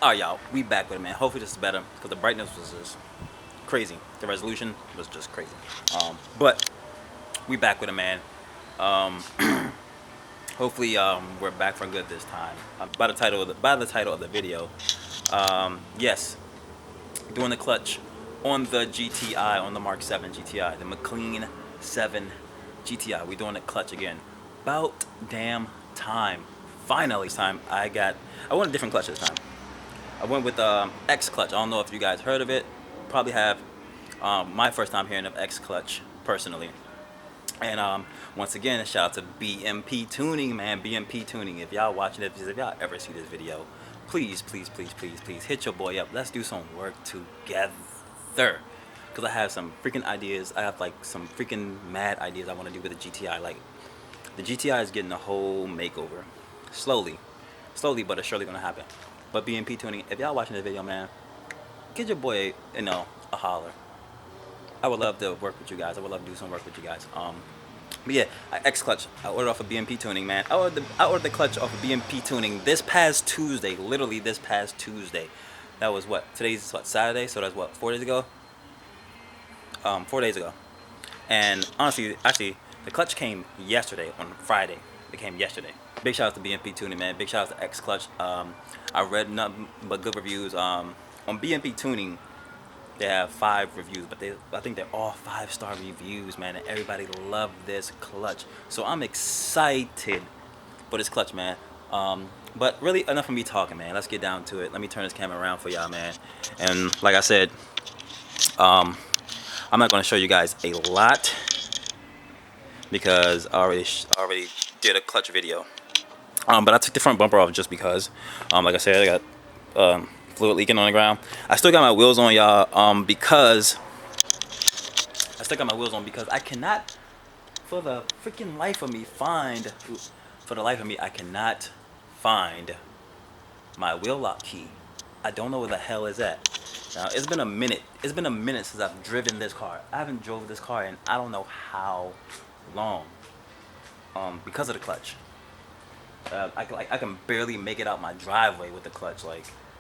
Alright, y'all, we back with it, man. Hopefully this is better because the brightness was just crazy. The resolution was just crazy. But we back with it, man. Um, hopefully we're back for good this time. By the title of the video, yes, doing the clutch on the GTI, on the Mark 7 GTI, the McLean 7 GTI. We doing the clutch again. About damn time. Finally, this time I want a different clutch this time. I went with X Clutch. I don't know if you guys heard of it. Probably have. My first time hearing of X Clutch personally. And once again, shout out to BMP Tuning, man. BMP Tuning. If y'all watching it, if y'all ever see this video, please, please, please, please, please hit your boy up. Let's do some work together. Because I have some freaking ideas. I have like some freaking mad ideas I want to do with the GTI. Like the GTI is getting a whole makeover. Slowly, but it's surely gonna happen. But BMP Tuning, if y'all watching this video, man, give your boy, a holler. I would love to work with you guys. I would love to do some work with you guys. But yeah, X Clutch. I ordered off of BMP Tuning, man. I ordered the clutch off of BMP Tuning this past Tuesday. Literally this past Tuesday. That was what? Today's what? Saturday. So that's what? 4 days ago. 4 days ago. And honestly, actually, the clutch came yesterday on Friday. It came yesterday. Big shout out to BMP Tuning, man. Big shout out to X Clutch. I read nothing but good reviews. On BMP Tuning, they have 5 reviews, but I think they're all 5-star reviews, man. And everybody loved this clutch, so I'm excited for this clutch, man. But really, enough of me talking, man. Let's get down to it. Let me turn this camera around for y'all, man. And like I said, I'm not going to show you guys a lot because I already did a clutch video. But I took the front bumper off just because, like I said, I got fluid leaking on the ground. I still got my wheels on, y'all, because I cannot, for the freaking life of me, I cannot find my wheel lock key. I don't know where the hell is at. Now, it's been a minute. It's been a minute since I've driven this car. I haven't drove this car in I don't know how long, because of the clutch. I can barely make it out my driveway with the clutch.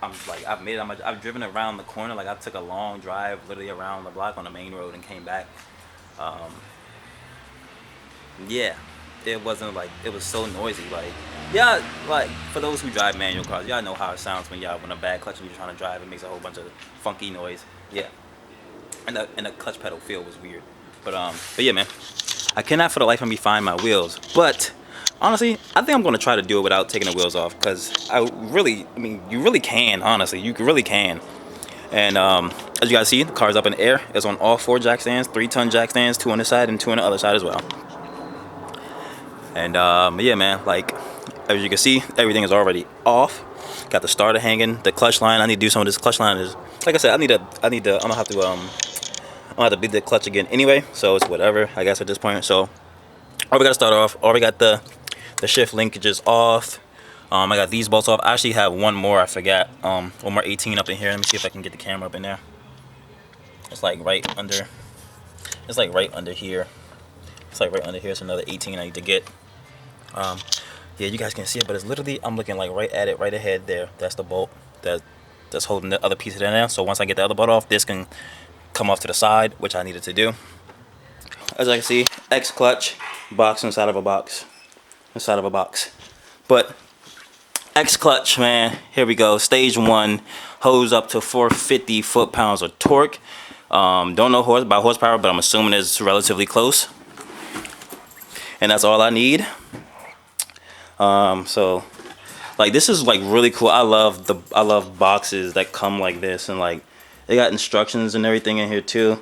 I've made it out I've driven around the corner. Like I took a long drive, literally around the block on the main road and came back. Yeah, it wasn't like it was so noisy. Like for those who drive manual cars, y'all know how it sounds when a bad clutch and you're trying to drive. It makes a whole bunch of funky noise. Yeah, and the clutch pedal feel was weird. But yeah, man, I cannot for the life of me find my wheels, but. Honestly, I think I'm going to try to do it without taking the wheels off because you really can, honestly. You really can. And as you guys see, the car's up in the air. It's on all 4 jack stands, 3-ton jack stands, 2 on this side and 2 on the other side as well. And yeah, man, like as you can see, everything is already off. Got the starter hanging, the clutch line. I need to do some of this clutch line. Like I said, I'm gonna have to beat the clutch again anyway. So it's whatever, I guess, at this point. So we got to start off. We got the shift linkages off. I got these bolts off. I actually have one more. I forgot. One more 18 up in here. Let me see if I can get the camera up in there. It's like right under. It's like right under here. It's like right under here. It's another 18 I need to get. Yeah, you guys can see it, but it's literally I'm looking like right at it, right ahead there. That's the bolt that's holding the other piece of it in there. So once I get the other bolt off, this can come off to the side, which I needed to do. As I can see, X clutch box inside of a box. But X clutch, man, here we go. Stage 1, hose up to 450 foot-pounds of torque. Don't know about horsepower, but I'm assuming it's relatively close. And that's all I need. So like this is like really cool. I love boxes that come like this, and like they got instructions and everything in here too.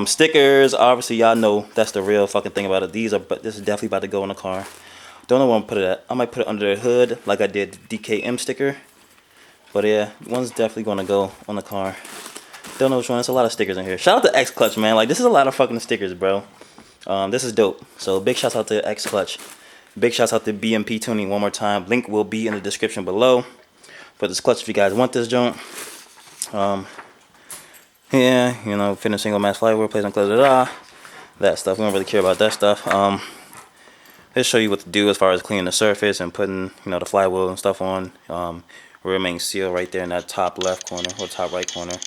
Stickers, obviously y'all know that's the real fucking thing about it. But this is definitely about to go in the car. Don't know where I'm gonna put it at. I might put it under the hood like I did the DKM sticker. But yeah, one's definitely gonna go on the car. Don't know which one. There's a lot of stickers in here. Shout out to X Clutch, man. Like this is a lot of fucking stickers, bro. This is dope. So big shouts out to X Clutch. Big shouts out to BMP Tuning one more time. Link will be in the description below for this clutch if you guys want this joint. Yeah, fitting single mass flywheel, placement clutch, that stuff. We don't really care about that stuff. Let's show you what to do as far as cleaning the surface and putting, the flywheel and stuff on. remain sealed right there in that top left corner or top right corner.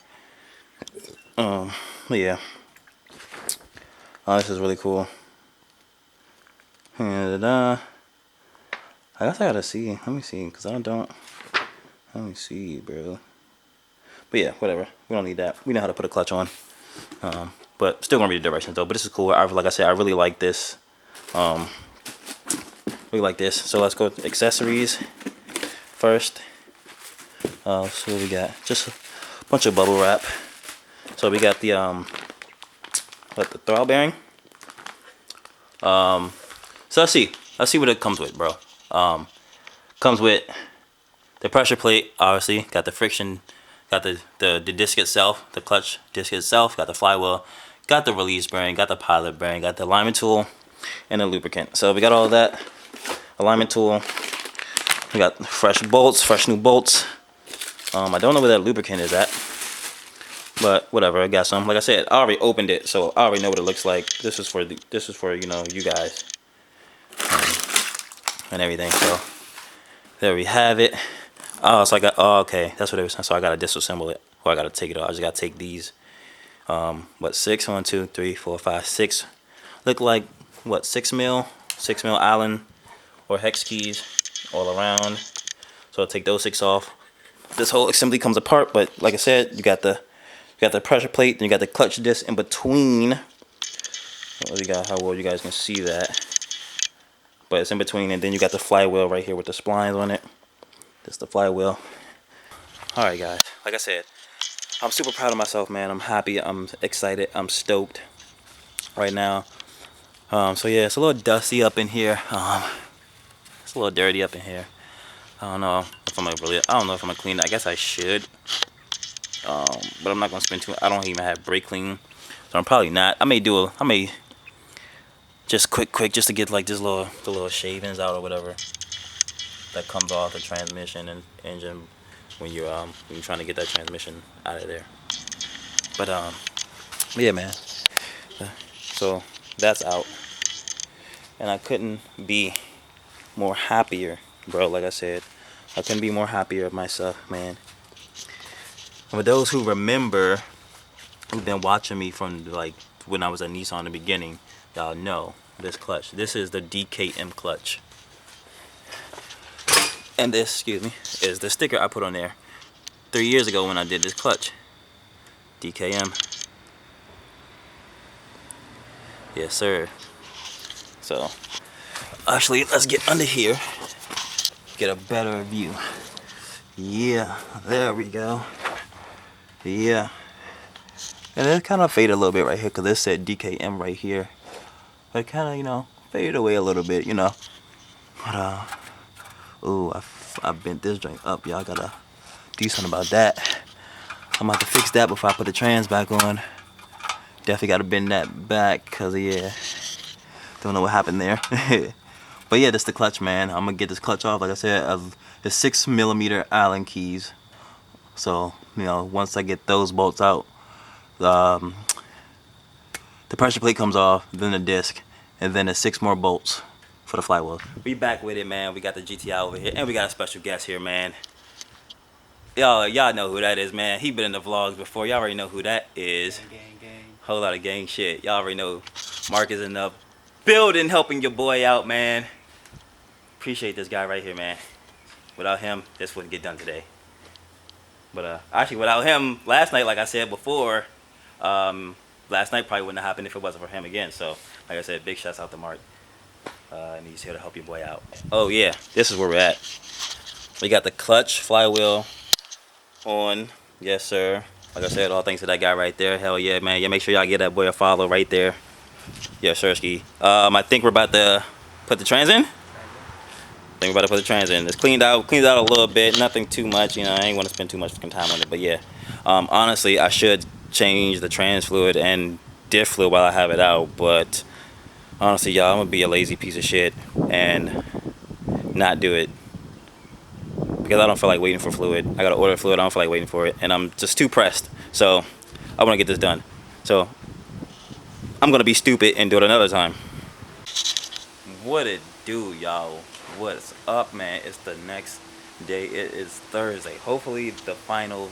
But yeah, this is really cool. And I guess I gotta see. Let me see, cause I don't. Let me see, bro. But yeah, whatever. We don't need that. We know how to put a clutch on. But still gonna read the directions though. But this is cool. Like I said, I really like this. Really like this. So let's go to accessories first. So what we got? Just a bunch of bubble wrap. So we got the the throttle bearing. So let's see what it comes with, bro. Comes with the pressure plate, obviously. Got the friction. Got the disc itself, the clutch disc itself. Got the flywheel. Got the release bearing. Got the pilot bearing. Got the alignment tool, and the lubricant. So we got all of that. Alignment tool. We got fresh bolts, fresh new bolts. I don't know where that lubricant is at, but whatever. I got some. Like I said, I already opened it, so I already know what it looks like. This is for you know, you guys and everything. So there we have it. Oh, so I got. Oh, okay, that's what it was. So I gotta disassemble it, or I gotta take it off. I just gotta take these. What, 6? 1, 2, 3, 4, 5, 6. Look like what, 6mm Allen or hex keys all around. So I'll take those 6 off. This whole assembly comes apart, but like I said, you got the pressure plate, then you got the clutch disc in between. Well, you got how well you guys can see that, but it's in between, and then you got the flywheel right here with the splines on it. This is the flywheel. All right, guys. Like I said, I'm super proud of myself, man. I'm happy. I'm excited. I'm stoked right now. So yeah, it's a little dusty up in here. It's a little dirty up in here. I don't know if I'm gonna clean it. I guess I should. But I'm not gonna spend too. I don't even have brake clean, so I'm probably not. I may just quick just to get like the little shavings out or whatever that comes off the transmission and engine when you're trying to get that transmission out of there. But yeah, man. So that's out, and I couldn't be more happier, bro. Like I said, I couldn't be more happier of myself, man. And for those who remember, who've been watching me from like when I was at Nissan in the beginning, y'all know this clutch. This is the DKM clutch, and this, excuse me, is the sticker I put on there 3 years ago when I did this clutch. DKM. Yes, sir. So actually, let's get under here, get a better view. Yeah, there we go. Yeah, and it kind of faded a little bit right here because it said DKM right here. But it kind of, you know, faded away a little bit, you know. But ooh, I bent this joint up, y'all. Gotta do something about that. I'm about to fix that before I put the trans back on. Definitely gotta bend that back, cause yeah, don't know what happened there. But yeah, this the clutch, man. I'm gonna get this clutch off. Like I said, the 6mm Allen keys. So you know, once I get those bolts out, the pressure plate comes off, then the disc, and then the 6 more bolts for the flywheel. We back with it, man. We got the GTI over here, and we got a special guest here, man. Y'all know who that is, man. He been in the vlogs before. Y'all already know who that is. Gang. Whole lot of gang shit. Y'all already know Mark is in the building helping your boy out, man. Appreciate this guy right here, man. Without him, this wouldn't get done today. But actually, without him, last night, like I said before, last night probably wouldn't have happened if it wasn't for him again. So, like I said, big shouts out to Mark. And he's here to help your boy out. Oh yeah, this is where we're at. We got the clutch, flywheel on. Yes, sir. Like I said, all thanks to that guy right there. Hell yeah, man. Yeah, make sure y'all give that boy a follow right there. Yeah, sure, Ski. I think we're about to put the trans in. It's cleaned out a little bit. Nothing too much, you know. I ain't want to spend too much fucking time on it, but yeah. Honestly, I should change the trans fluid and diff fluid while I have it out, but honestly, y'all, I'm gonna be a lazy piece of shit and not do it because I don't feel like waiting for fluid. I gotta order fluid. I don't feel like waiting for it, and I'm just too pressed. So I want to get this done. So I'm gonna be stupid and do it another time. What it do, y'all? What's up, man? It's the next day. It is Thursday. Hopefully the final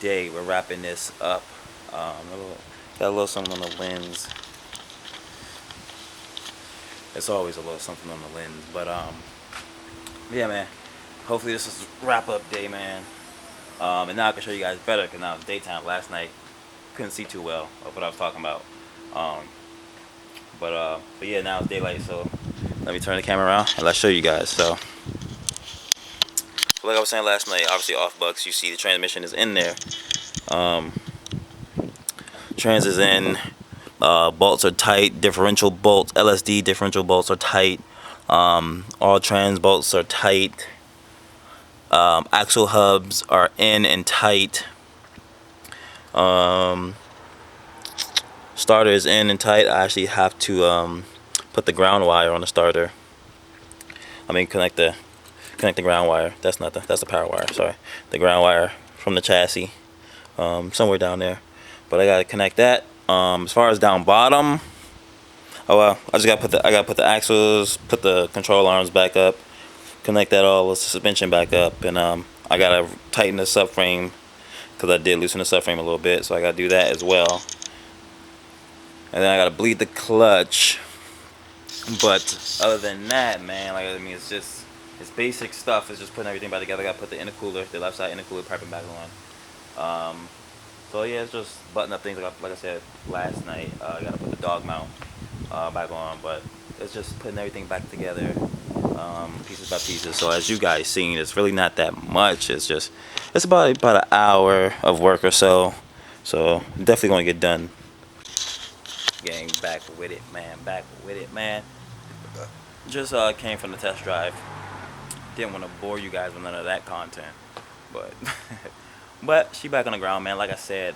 day. We're wrapping this up. Got a little something on the lens. It's always a little something on the lens, but yeah, man. Hopefully this is wrap up day, man. And now I can show you guys better because now it's daytime. Last night couldn't see too well of what I was talking about. Um, but yeah, now it's daylight, so let me turn the camera around and let's show you guys. So like I was saying last night, obviously off bucks. You see the transmission is in there. Trans is in. Bolts are tight. Differential bolts, LSD differential bolts are tight. All trans bolts are tight. Axle hubs are in and tight. Starter is in and tight. I actually have to put the ground wire on the starter. I mean connect the ground wire. That's the power wire. Sorry, the ground wire from the chassis, somewhere down there. But I gotta connect that. As far as down bottom, oh well, I gotta put the axles, put the control arms back up, connect that all with the suspension back up, and I gotta tighten the subframe because I did loosen the subframe a little bit, so I gotta do that as well. And then I gotta bleed the clutch. But other than that, man, like I mean, it's basic stuff. It's just putting everything back together. I gotta put the intercooler, the left side intercooler piping back on. So yeah, it's just button up things like I said last night. I gotta put the dog mount back on, but it's just putting everything back together, pieces by pieces. So as you guys seen, it's really not that much. It's about an hour of work or so. So definitely gonna get done. Getting back with it, man. Just came from the test drive. Didn't want to bore you guys with none of that content, but but she back on the ground, man. Like I said,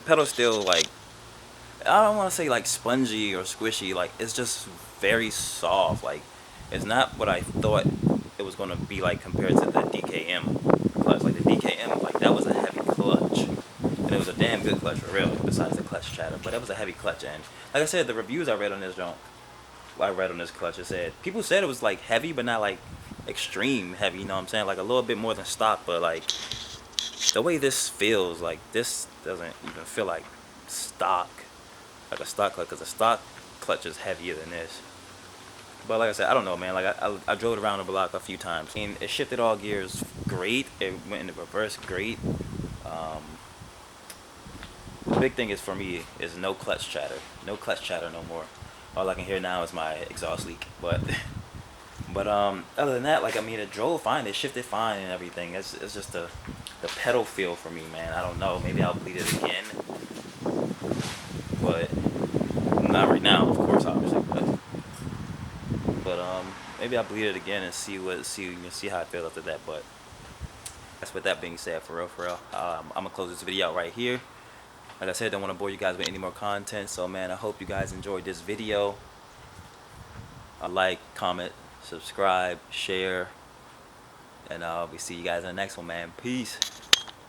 pedal's still like, I don't want to say like spongy or squishy. Like it's just very soft. Like it's not what I thought it was gonna be like compared to the DKM clutch. Like the DKM, like that was a heavy clutch, and it was a damn good clutch for real. Besides the clutch chatter, but it was a heavy clutch. And like I said, the reviews I read on this clutch, it said people said it was like heavy, but not like extreme heavy. You know what I'm saying? Like a little bit more than stock, but like the way this feels, like this doesn't even feel like stock, like a stock clutch, because a stock clutch is heavier than this. But like I said, I don't know, man. Like I drove it around the block a few times. I mean, it shifted all gears great. It went into reverse great. The big thing is for me is no clutch chatter. No clutch chatter no more. All I can hear now is my exhaust leak. But other than that, like I mean, it drove fine. It shifted fine and everything. It's just the pedal feel for me, man. I don't know. Maybe I'll bleed it again. But not right now, of course, obviously. But maybe I'll bleed it again and see how it feels after that. But that's with that being said, for real. I'm gonna close this video out right here. Like I said, don't want to bore you guys with any more content. So man, I hope you guys enjoyed this video. Like, comment, subscribe, share, and we see you guys in the next one, man. Peace.